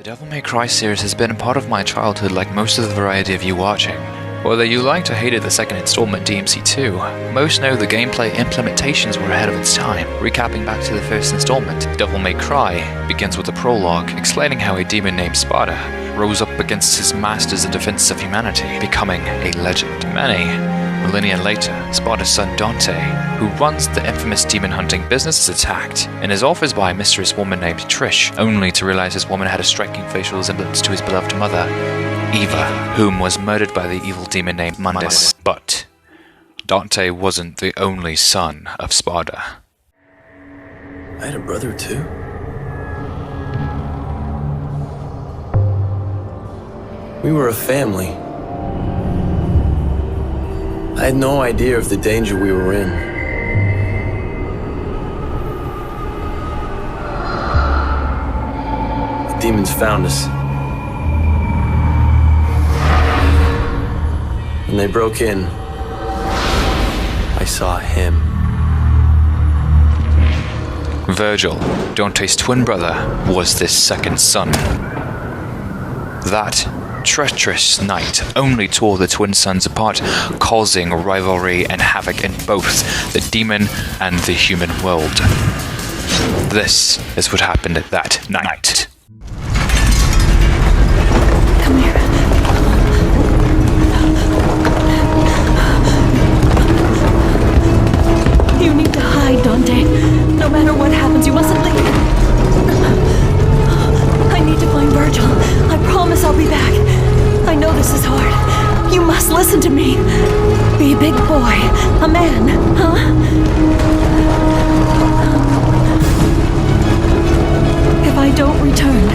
Devil May Cry series has been a part of my childhood like most of the variety of you watching. Whether you liked or hated the second installment DMC 2, most know the gameplay implementations were ahead of its time. Recapping back to the first installment, Devil May Cry begins with a prologue explaining how a demon named Sparda rose up against his masters in defense of humanity, becoming a legend. Many millennia later, Sparda's son Dante, who runs the infamous demon hunting business, is attacked and is offered by a mysterious woman named Trish, only to realize this woman had a striking facial resemblance to his beloved mother, Eva, whom was murdered by the evil demon named Mundus. But Dante wasn't the only son of Sparda. I had a brother too? We were a family. I had no idea of the danger we were in. The demons found us. When they broke in, I saw him. Virgil, Dante's twin brother, was this second son. That treacherous night only tore the twin sons apart, causing rivalry and havoc in both the demon and the human world. This is what happened that night. Come here. You need to hide, Dante. No matter what happens, you mustn't leave. I need to find Virgil. I promise I'll be back. I know this is hard. You must listen to me. Be a big boy. A man, huh? If I don't return,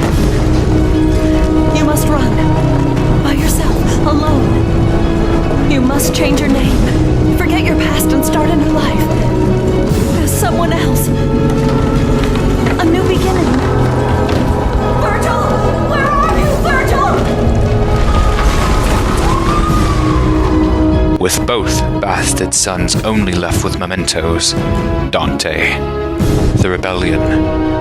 you must run. By yourself, alone. You must change your name. Forget your past and start a new life. As someone else. A new beginning. Virgil! Where are you, Virgil? With both bastard sons only left with mementos, Dante, the rebellion,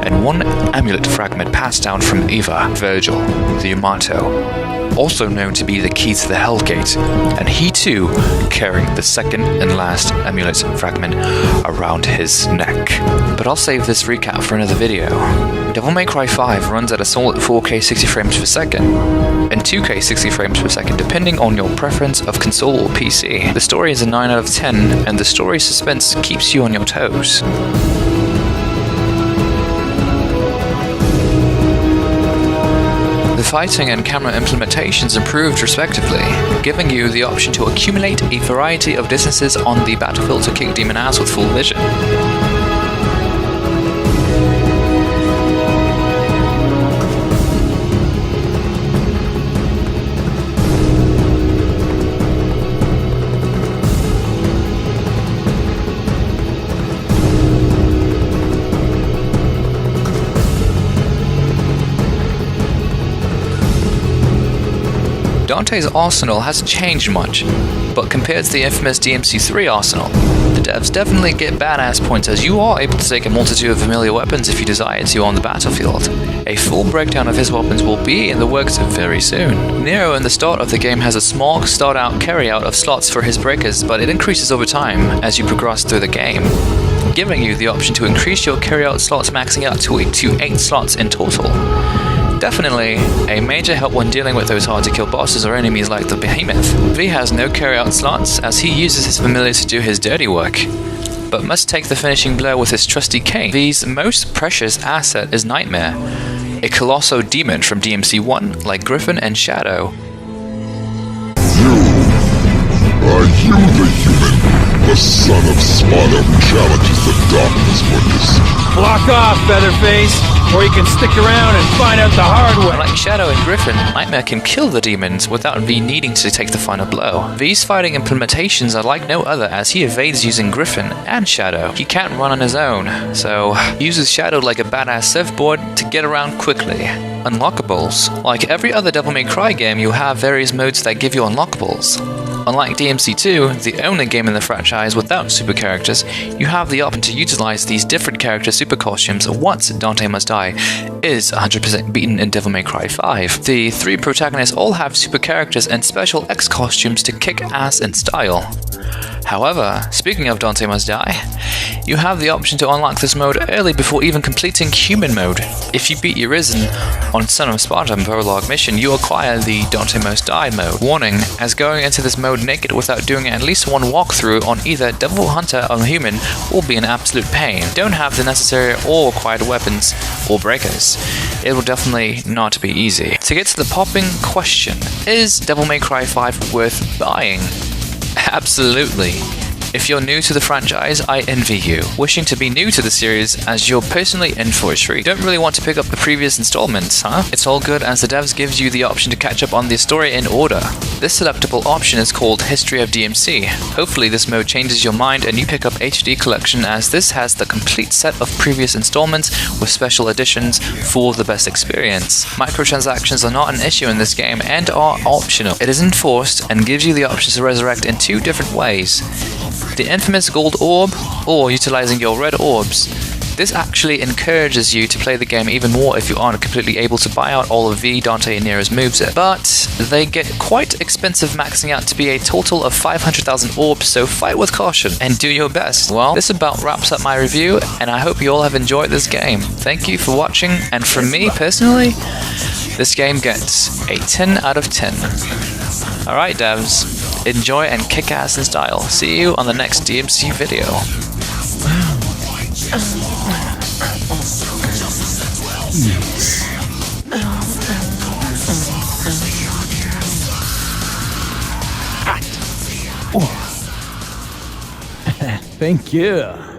and one amulet fragment passed down from Eva, Virgil, the Yamato, also known to be the key to the Hellgate, and he too carrying the second and last amulet fragment around his neck. But I'll save this recap for another video. Devil May Cry 5 runs at a solid 4K 60 frames per second, and 2K 60 frames per second depending on your preference of console or PC. The story is a 9 out of 10, and the story suspense keeps you on your toes. The fighting and camera implementations improved respectively, giving you the option to accumulate a variety of distances on the battlefield to kick demon ass with full vision. Dante's arsenal hasn't changed much, but compared to the infamous DMC 3 arsenal, the devs definitely get badass points as you are able to take a multitude of familiar weapons if you desire to on the battlefield. A full breakdown of his weapons will be in the works very soon. Nero in the start of the game has a small start-out carry-out of slots for his breakers, but it increases over time as you progress through the game, giving you the option to increase your carry-out slots, maxing out to 8 slots in total. Definitely a major help when dealing with those hard to kill bosses or enemies like the Behemoth. V has no carry-out slots as he uses his familiar to do his dirty work, but must take the finishing blow with his trusty cane. V's most precious asset is Nightmare, a colossal demon from DMC 1 like Griffon and Shadow. Are you the human, the son of Sparda who challenges the darkness workers? Block off, Featherface, or you can stick around and find out the hard way. Like Shadow and Griffon, Nightmare can kill the demons without V needing to take the final blow. V's fighting implementations are like no other as he evades using Griffon and Shadow. He can't run on his own, so he uses Shadow like a badass surfboard to get around quickly. Unlockables. Like every other Devil May Cry game, you have various modes that give you unlockables. Unlike DMC 2, the only game in the franchise without super characters, you have the option to utilize these different character super costumes once Dante Must Die is 100% beaten in Devil May Cry 5. The 3 protagonists all have super characters and special X costumes to kick ass in style. However, speaking of Dante Must Die, you have the option to unlock this mode early before even completing Human mode. If you beat Urizen on Son of Sparda prologue mission, you acquire the Dante Must Die mode. Warning, as going into this mode naked without doing at least one walkthrough on either Devil Hunter or Human will be an absolute pain. Don't have the necessary or required weapons or breakers. It will definitely not be easy. To get to the popping question, is Devil May Cry 5 worth buying? Absolutely. If you're new to the franchise, I envy you. Wishing to be new to the series as you're personally in for a treat. Don't really want to pick up the previous installments, huh? It's all good as the devs gives you the option to catch up on the story in order. This selectable option is called History of DMC. Hopefully this mode changes your mind and you pick up HD Collection as this has the complete set of previous installments with special editions for the best experience. Microtransactions are not an issue in this game and are optional. It is enforced and gives you the option to resurrect in 2 different ways. The infamous gold orb, or utilizing your red orbs. This actually encourages you to play the game even more if you aren't completely able to buy out all of V, Dante and Nero's moves, but they get quite expensive, maxing out to be a total of 500,000 orbs, so fight with caution and do your best. Well, this about wraps up my review, and I hope you all have enjoyed this game. Thank you for watching, and from me personally, this game gets a 10 out of 10. Alright devs, enjoy and kick ass in style. See you on the next DMC video. Thank you.